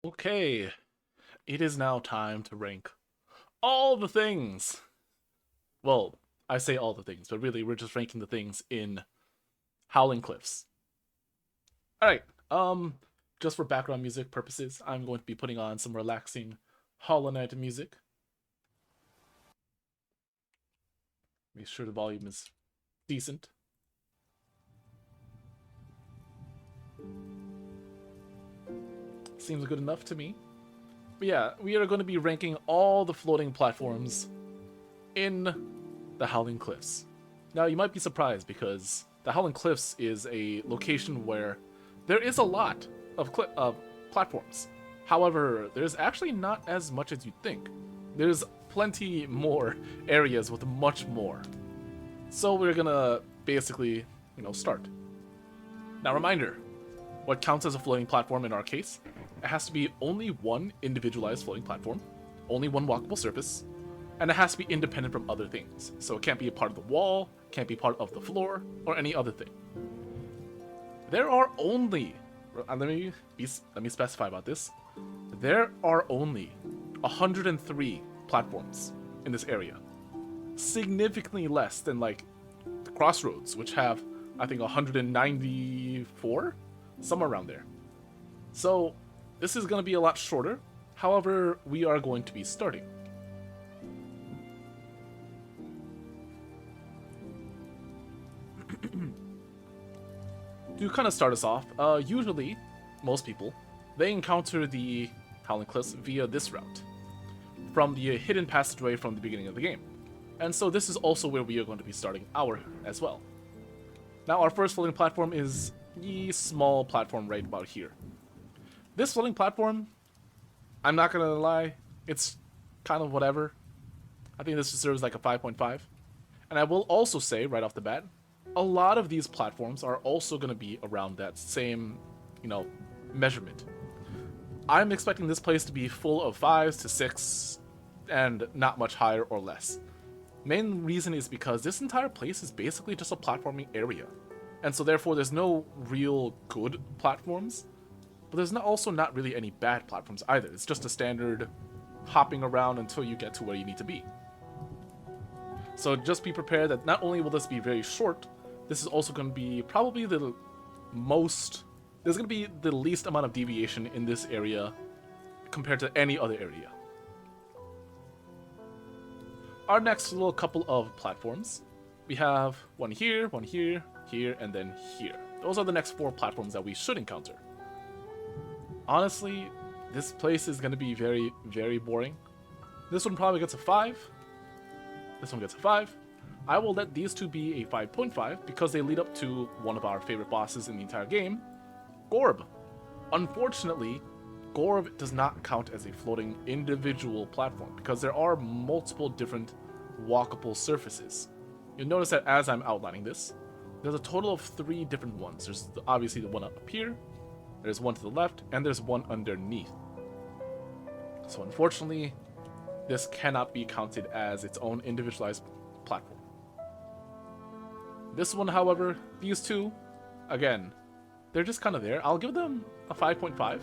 Okay, it is now time to rank all the things. Well, I say all the things, but really we're just ranking the things in Howling Cliffs. Alright, just for background music purposes, I'm going to be putting on some relaxing Hollow Knight music. Make sure the volume is decent. Seems good enough to me. But yeah, we are going to be ranking all the floating platforms in the Howling Cliffs. Now, you might be surprised because the Howling Cliffs is a location where there is a lot of platforms. However, there's actually not as much as you'd think. There's plenty more areas with much more. So we're gonna basically, start. Now, reminder, what counts as a floating platform in our case? It has to be only one individualized floating platform, only one walkable surface, and it has to be independent from other things. So it can't be a part of the wall, can't be part of the floor, or any other thing. There are only, let me specify about this. There are only 103 platforms in this area. Significantly less than like the Crossroads, which have, I think, 194? Somewhere around there. So this is going to be a lot shorter. However, we are going to be starting. To kind of start us off, usually, most people, they encounter the Howling Cliffs via this route, from the hidden passageway from the beginning of the game. And so this is also where we are going to be starting our as well. Now our first floating platform is the small platform right about here. This floating platform, I'm not gonna lie, it's kind of whatever. I think this deserves like a 5.5. And I will also say right off the bat, a lot of these platforms are also going to be around that same, measurement. I'm expecting this place to be full of 5s to 6 and not much higher or less. Main reason is because this entire place is basically just a platforming area. And so therefore there's no real good platforms, but there's also not really any bad platforms either. It's just a standard hopping around until you get to where you need to be. So just be prepared that not only will this be very short, this is also going to be probably the most... There's going to be the least amount of deviation in this area compared to any other area. Our next little couple of platforms, we have one here, here, and then here. Those are the next 4 platforms that we should encounter. Honestly, this place is going to be very, very boring. This one probably gets a 5. This one gets a 5. I will let these two be a 5.5 because they lead up to one of our favorite bosses in the entire game, Gorb. Unfortunately, Gorb does not count as a floating individual platform because there are multiple different walkable surfaces. You'll notice that as I'm outlining this, there's a total of 3 different ones. There's obviously the one up here, there's one to the left, and there's one underneath. So unfortunately, this cannot be counted as its own individualized platform. This one, however, these two, again, they're just kind of there. I'll give them a 5.5.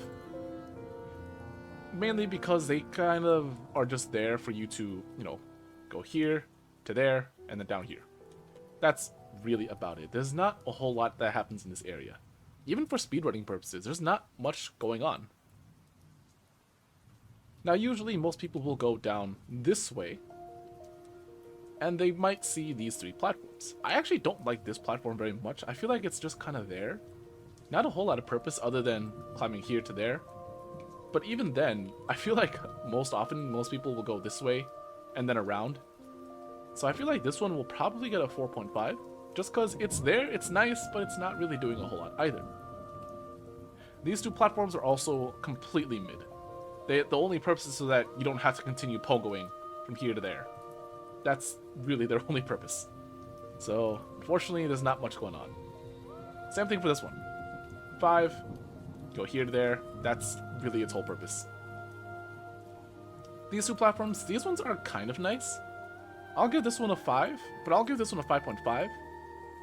Mainly because they kind of are just there for you to, go here, to there, and then down here. That's really about it. There's not a whole lot that happens in this area. Even for speedrunning purposes, there's not much going on. Now, usually most people will go down this way, and they might see these 3 platforms. I actually don't like this platform very much. I feel like it's just kind of there. Not a whole lot of purpose other than climbing here to there. But even then, I feel like most often, most people will go this way and then around. So I feel like this one will probably get a 4.5. Just because it's there, it's nice, but it's not really doing a whole lot either. These 2 platforms are also completely mid. The only purpose is so that you don't have to continue pogoing from here to there. That's really their only purpose. So, unfortunately, there's not much going on. Same thing for this one. 5, go here to there. That's really its whole purpose. These 2 platforms, these ones are kind of nice. I'll give this one a 5, but I'll give this one a 5.5.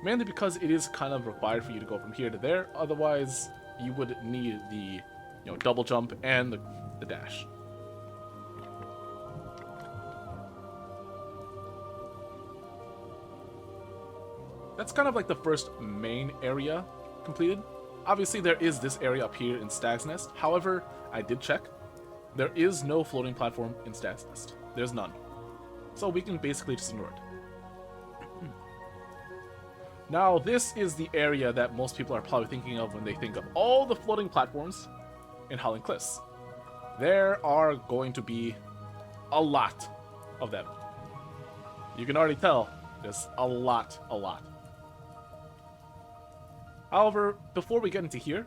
Mainly because it is kind of required for you to go from here to there. Otherwise, you would need the double jump and the dash. That's kind of like the first main area completed. Obviously, there is this area up here in Stag's Nest. However, I did check. There is no floating platform in Stag's Nest. There's none. So we can basically just ignore it. Now, this is the area that most people are probably thinking of when they think of all the floating platforms in Howling Cliffs. There are going to be a lot of them. You can already tell there's a lot. However, before we get into here,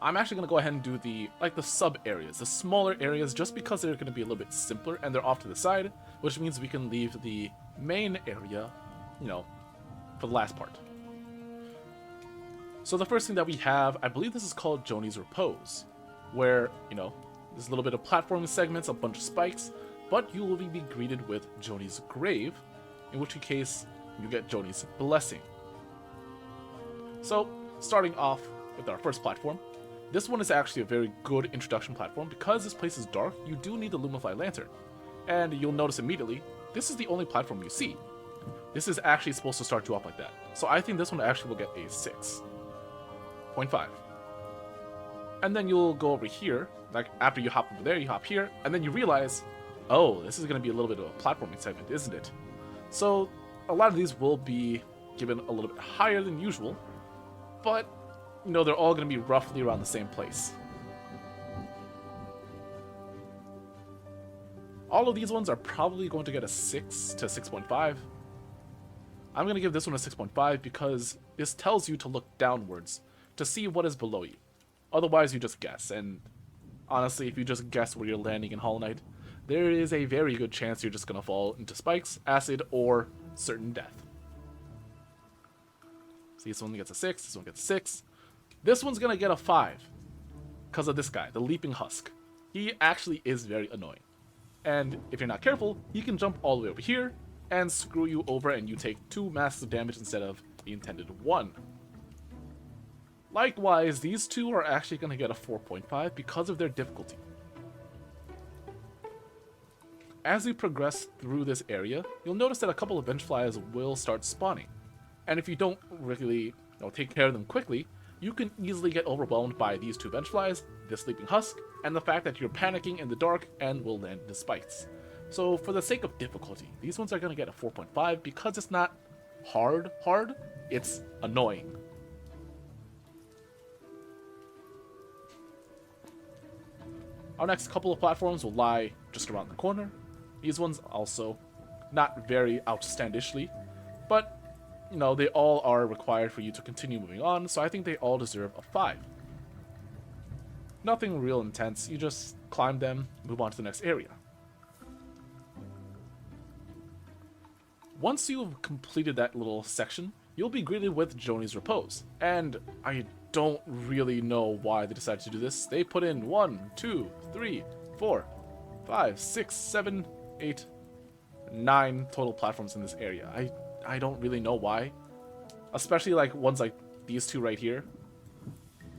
I'm actually going to go ahead and do the sub areas, the smaller areas, just because they're going to be a little bit simpler and they're off to the side, which means we can leave the main area, for the last part. So the first thing that we have, I believe this is called Joni's Repose, where, there's a little bit of platforming segments, a bunch of spikes, but you will be greeted with Joni's Grave, in which case you get Joni's Blessing. So, starting off with our first platform, this one is actually a very good introduction platform. Because this place is dark, you do need the Lumify Lantern. And you'll notice immediately, this is the only platform you see. This is actually supposed to start you off like that. So I think this one actually will get a 6.5. And then you'll go over here, like after you hop over there, you hop here, and then you realize, oh, this is going to be a little bit of a platforming segment, isn't it? So a lot of these will be given a little bit higher than usual, but, they're all going to be roughly around the same place. All of these ones are probably going to get a 6 to 6.5. I'm going to give this one a 6.5 because this tells you to look downwards to see what is below you. Otherwise, you just guess, and honestly, if you just guess where you're landing in Hollow Knight, there is a very good chance you're just going to fall into spikes, acid, or certain death. See, this one gets a 6, this one gets a 6. This one's going to get a 5 because of this guy, the Leaping Husk. He actually is very annoying. And if you're not careful, he can jump all the way over here and screw you over and you take 2 massive damage instead of the intended 1. Likewise, these two are actually going to get a 4.5 because of their difficulty. As we progress through this area, you'll notice that a couple of bench flies will start spawning. And if you don't really take care of them quickly, you can easily get overwhelmed by these 2 bench flies, this Sleeping Husk, and the fact that you're panicking in the dark and will land into spikes. So for the sake of difficulty, these ones are going to get a 4.5 because it's not hard, it's annoying. Our next couple of platforms will lie just around the corner. These ones also not very outstandishly, but they all are required for you to continue moving on, so I think they all deserve a 5. Nothing real intense, you just climb them, move on to the next area. Once you've completed that little section, you'll be greeted with Joni's Repose, and I don't really know why they decided to do this. They put in 1, 2, 3, 4, 5, 6, 7, 8, 9 total platforms in this area. I don't really know why. Especially ones like these 2 right here.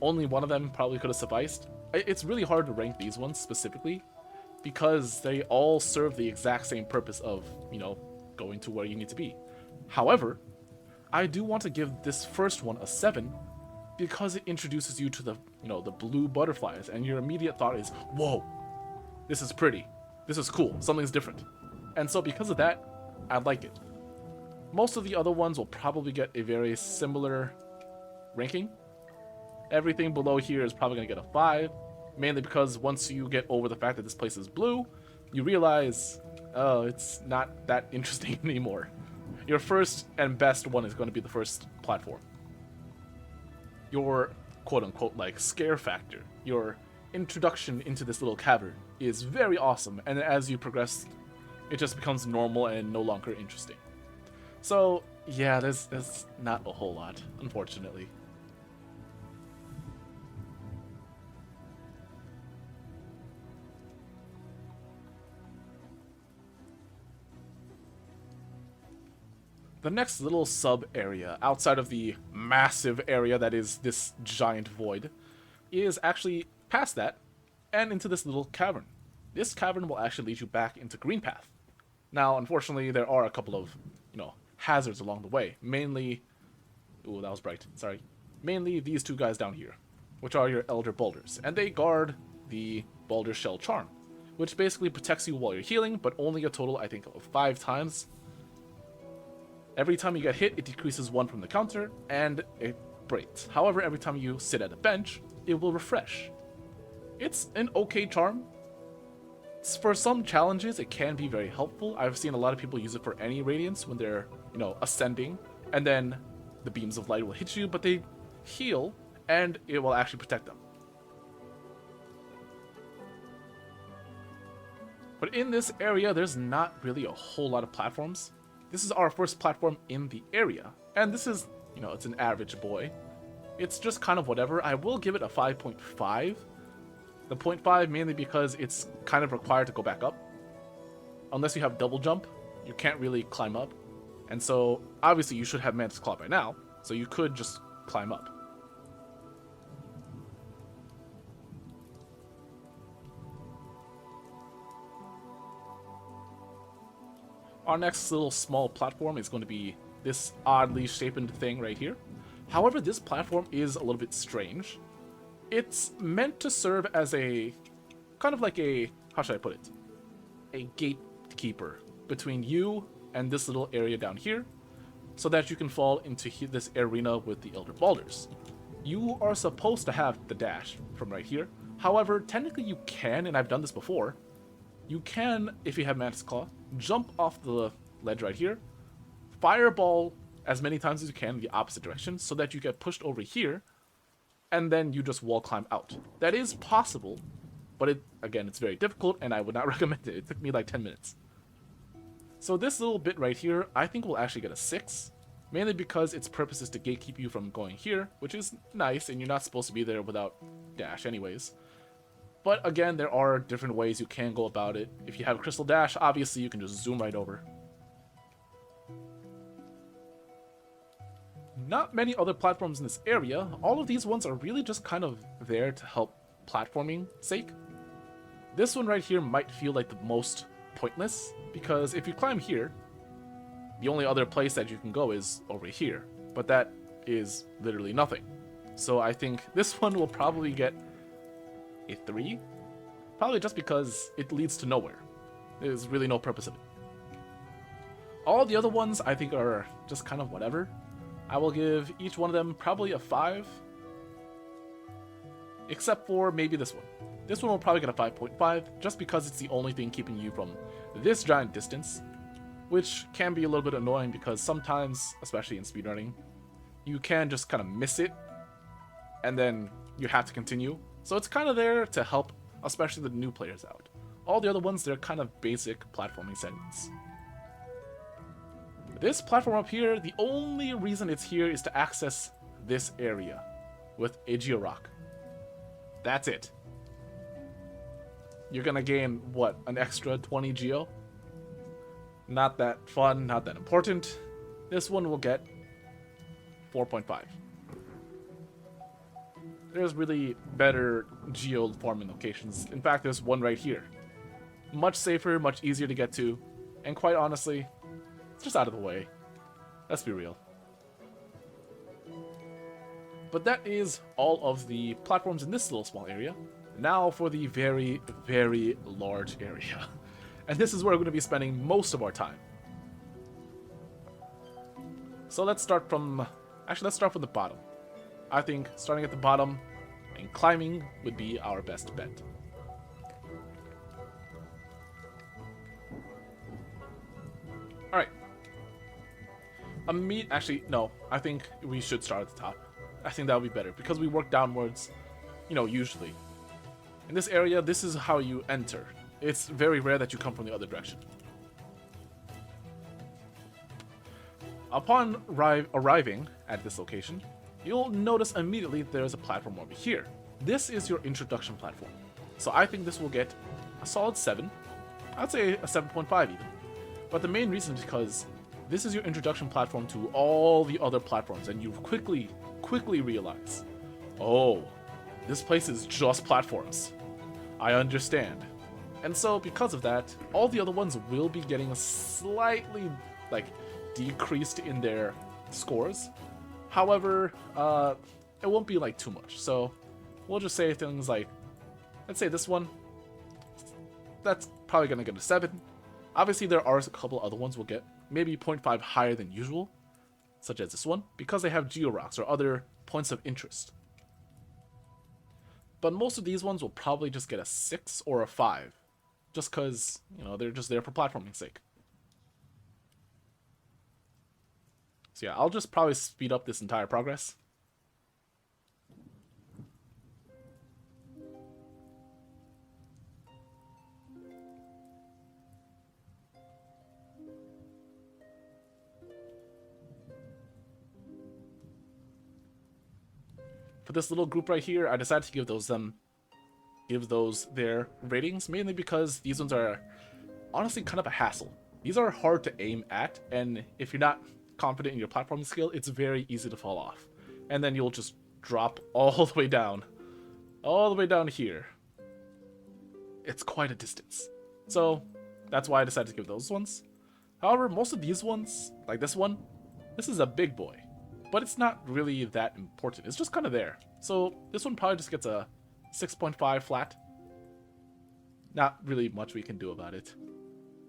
Only one of them probably could have sufficed. It's really hard to rank these ones specifically because they all serve the exact same purpose of, going to where you need to be. However, I do want to give this first one a 7 because it introduces you to the, the blue butterflies, and your immediate thought is, whoa, this is pretty. This is cool. Something's different. And so because of that, I like it. Most of the other ones will probably get a very similar ranking. Everything below here is probably going to get a 5, mainly because once you get over the fact that this place is blue, you realize, oh, it's not that interesting anymore. Your first and best one is going to be the first platform. Your quote-unquote scare factor, your introduction into this little cavern is very awesome, and as you progress, it just becomes normal and no longer interesting. So, yeah, there's not a whole lot, unfortunately. The next little sub area, outside of the massive area that is this giant void, is actually past that and into this little cavern. This cavern will actually lead you back into Green Path. Now, unfortunately, there are a couple of, hazards along the way. Mainly, ooh, that was bright. Sorry. Mainly these two guys down here, which are your Elder Boulders, and they guard the Boulder Shell Charm, which basically protects you while you're healing, but only a total, I think, of 5 times. Every time you get hit, it decreases 1 from the counter, and it breaks. However, every time you sit at a bench, it will refresh. It's an okay charm. For some challenges, it can be very helpful. I've seen a lot of people use it for any radiance when they're, ascending, and then the beams of light will hit you, but they heal, and it will actually protect them. But in this area, there's not really a whole lot of platforms. This is our first platform in the area, and this is, it's an average boy. It's just kind of whatever. I will give it a 5.5. The 0.5 mainly because it's kind of required to go back up. Unless you have double jump, you can't really climb up. And so, obviously you should have Mantis Claw by now, so you could just climb up. Our next little small platform is going to be this oddly shaped thing right here. However, this platform is a little bit strange. It's meant to serve as a, kind of like a, how should I put it? A gatekeeper between you and this little area down here, so that you can fall into this arena with the Elder Boulders. You are supposed to have the dash from right here. However, technically you can, and I've done this before, you can, if you have Mantis Claw, jump off the ledge right here, fireball as many times as you can in the opposite direction, so that you get pushed over here, and then you just wall climb out. That is possible, but again, it's very difficult, and I would not recommend it. It took me like 10 minutes. So this little bit right here, I think will actually get a 6, mainly because its purpose is to gatekeep you from going here, which is nice, and you're not supposed to be there without dash anyways. But again, there are different ways you can go about it. If you have Crystal Dash, obviously you can just zoom right over. Not many other platforms in this area. All of these ones are really just kind of there to help platforming sake. This one right here might feel like the most pointless, because if you climb here, the only other place that you can go is over here, but that is literally nothing. So I think this one will probably get a 3, probably just because it leads to nowhere. There's really no purpose of it. All the other ones I think are just kind of whatever. I will give each one of them probably a 5, except for maybe this one. This one will probably get a 5.5, just because it's the only thing keeping you from this giant distance, which can be a little bit annoying because sometimes, especially in speedrunning, you can just kind of miss it, and then you have to continue. So it's kind of there to help, especially the new players out. All the other ones, they're kind of basic platforming segments. This platform up here, the only reason it's here is to access this area with a Geo Rock. That's it. You're gonna gain, what, an extra 20 Geo? Not that fun, not that important. This one will get 4.5. There's really better Geo farming locations. In fact, there's one right here. Much safer, much easier to get to, and quite honestly, it's just out of the way. Let's be real. But that is all of the platforms in this little small area. Now for the very, very large area. And this is where we're going to be spending most of our time. So let's start from... Actually, let's start from the bottom. I think starting at the bottom and climbing would be our best bet. Alright. Actually, no. I think we should start at the top. I think that would be better, because we work downwards, usually. In this area, this is how you enter. It's very rare that you come from the other direction. Upon arriving at this location, you'll notice immediately there's a platform over here. This is your introduction platform. So I think this will get a solid 7. I'd say a 7.5 even. But the main reason is because this is your introduction platform to all the other platforms, and you quickly realize, oh, this place is just platforms. I understand. And so, because of that, all the other ones will be getting slightly, like, decreased in their scores. However, it won't be, like, too much. So, we'll just say things like, let's say this one, that's probably going to get a 7. Obviously, there are a couple other ones we'll get maybe 0.5 higher than usual, such as this one, because they have georocks or other points of interest. But most of these ones will probably just get a 6 or a 5, just because, you know, they're just there for platforming's sake. So yeah, I'll just probably speed up this entire progress. For this little group right here, I decided to give those their ratings, mainly because these ones are honestly kind of a hassle. These are hard to aim at, and if you're not confident in your platforming skill, it's very easy to fall off. And then you'll just drop all the way down here. It's quite a distance. So that's why I decided to give those ones. However, most of these ones, like this one, this is a big boy. But it's not really that important. It's just kind of there. So this one probably just gets a 6.5 flat. Not really much we can do about it.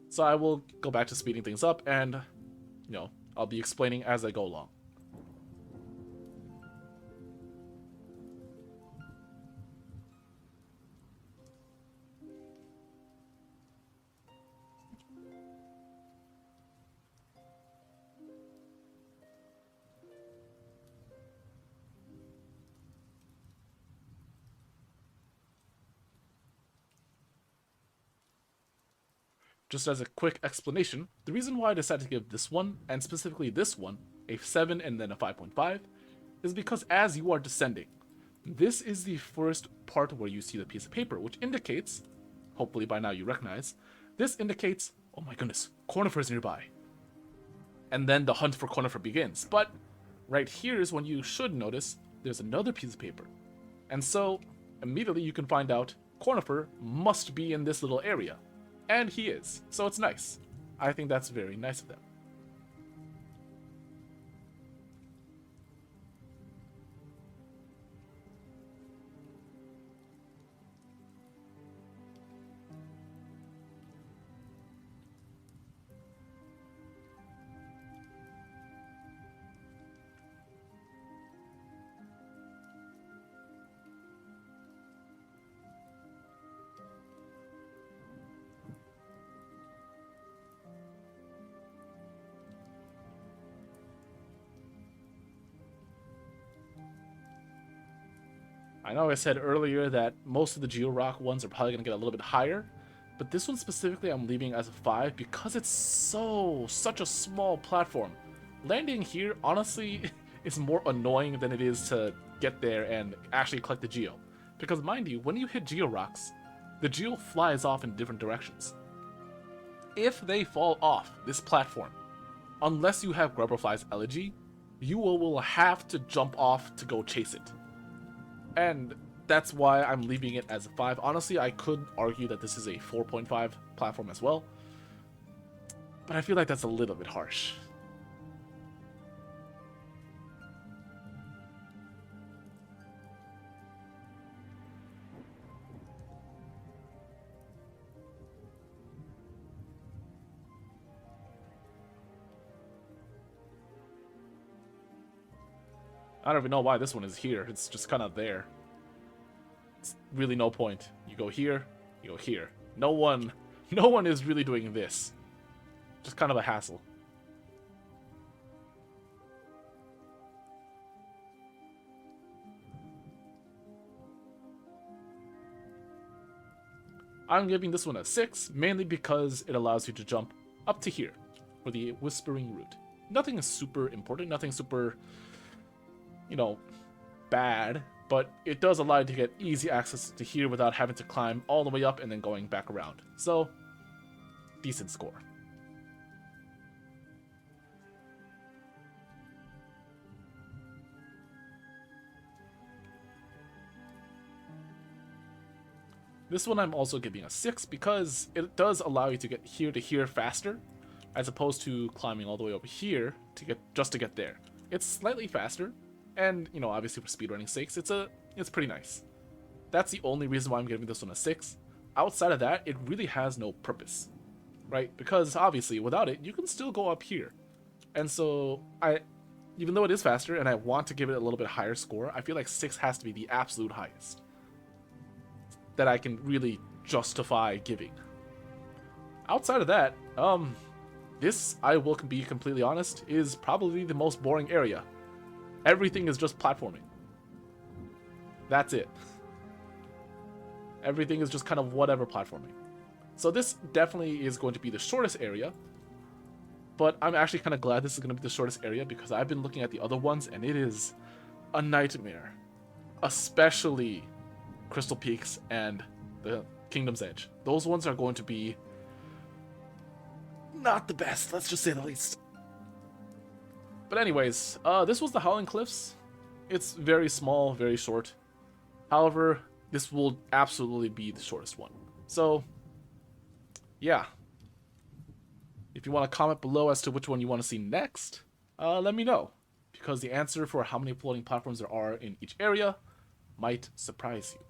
So I will go back to speeding things up and, you know, I'll be explaining as I go along. Just as a quick explanation, the reason why I decided to give this one, and specifically this one, a 7 and then a 5.5, is because as you are descending, this is the first part where you see the piece of paper, which indicates, hopefully by now you recognize, this indicates, oh my goodness, conifer is nearby. And then the hunt for conifer begins. But right here is when you should notice there's another piece of paper. And so immediately you can find out conifer must be in this little area. And he is. So it's nice. I think that's very nice of them. I know I said earlier that most of the Georock ones are probably going to get a little bit higher, but this one specifically I'm leaving as a 5 because it's such a small platform. Landing here, honestly, is more annoying than it is to get there and actually collect the Geo. Because mind you, when you hit Georocks, the Geo flies off in different directions. If they fall off this platform, unless you have Grubberfly's Elegy, you will have to jump off to go chase it. And that's why I'm leaving it as a 5. Honestly, I could argue that this is a 4.5 platform as well, but I feel like that's a little bit harsh. I don't even know why this one is here. It's just kind of there. It's really no point. You go here, you go here. No one is really doing this. Just kind of a hassle. I'm giving this one a 6, mainly because it allows you to jump up to here for the Whispering Route. Nothing is super important, nothing super, bad, but it does allow you to get easy access to here without having to climb all the way up and then going back around. So, decent score. This one I'm also giving a 6 because it does allow you to get here to here faster, as opposed to climbing all the way over here to get there. It's slightly faster, and you know, obviously for speedrunning sakes, it's pretty nice. That's the only reason why I'm giving this one a 6. Outside of that, it really has no purpose, right? Because obviously without it, you can still go up here. And so even though it is faster and I want to give it a little bit higher score, I feel like 6 has to be the absolute highest that I can really justify giving. Outside of that, this, I will be completely honest, is probably the most boring area. Everything is just platforming. That's it. Everything is just kind of whatever platforming. So this definitely is going to be the shortest area, but I'm actually kind of glad this is going to be the shortest area because I've been looking at the other ones and it is a nightmare. Especially Crystal Peaks and the Kingdom's Edge. Those ones are going to be not the best, let's just say the least. But anyways, this was the Howling Cliffs. It's very small, very short. However, this will absolutely be the shortest one. So, yeah. If you want to comment below as to which one you want to see next, let me know. Because the answer for how many floating platforms there are in each area might surprise you.